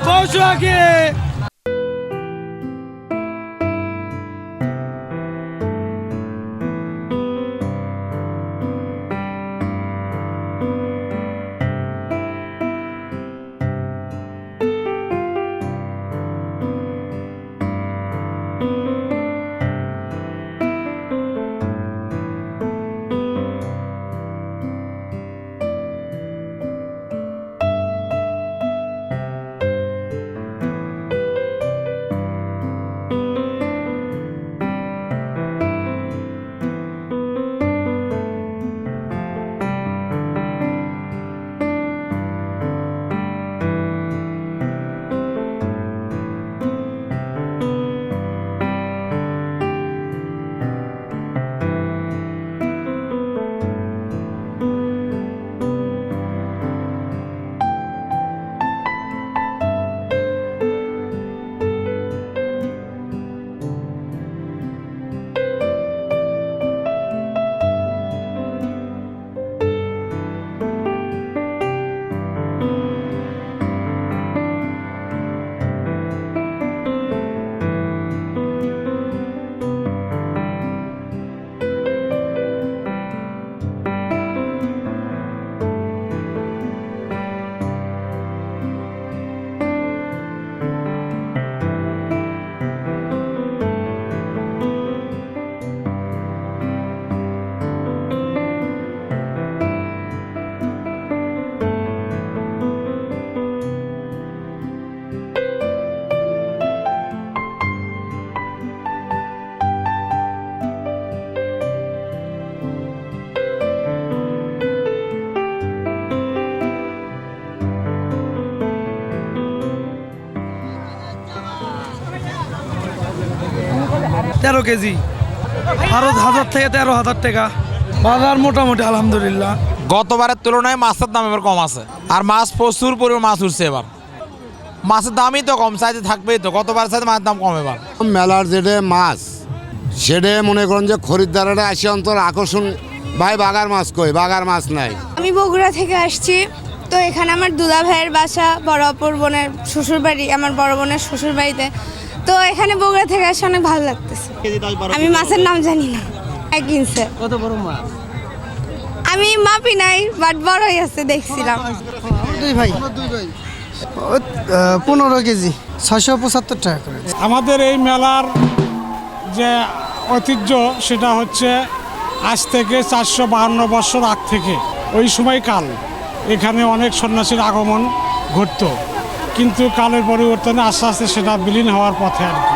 পশুয়াকে তেরো কেজি আরো 1000 থেকে 13,000 টাকা বাজার মোটামুটি আলহামদুলিল্লাহ। গতবারের তুলনায় মাছের দাম এবার কম আছে, আর মাছ প্রচুর পরিমাণ মাছ উঠছে এবার। মাছের দামই তো কম, চাইতে থাকবেই তো, গতবার চাইতে মাছের দাম কম এবার। মেলার যেটা মাছ সেটা মনে করেন যে খরিদ্দারেরা আসে অন্তর আকর্ষণ, ভাই বাগার মাছ কই, বাগার মাছ নাই। আমি বগুড়া থেকে আসছি, তো এখানে আমার দুলা ভাইয়ের বাসা, বড় অপর বোনের শ্বশুর বাড়ি, আমার বড় বোনের শ্বশুর বাড়িতে। তো এখানে বগুড়া থেকে আসে অনেক ভালো লাগতেছে। আমি মাছের নাম জানি না, কিনছে। কত বড় মাছ? আমি মাপি নাই, বাট বড়ই আছে, দেখছিলাম। দুই ভাই 15 কেজি 675 টাকা করে। আমাদের এই মেলার যে ঐতিহ্য সেটা হচ্ছে আজ থেকে 452 বছর আগ থেকে ওই সময়কাল এখানে অনেক সন্ন্যাসীর আগমন ঘটত, কিন্তু কালের পরিবর্তনে আস্তে আস্তে সেটা বিলীন হওয়ার পথে আর কি।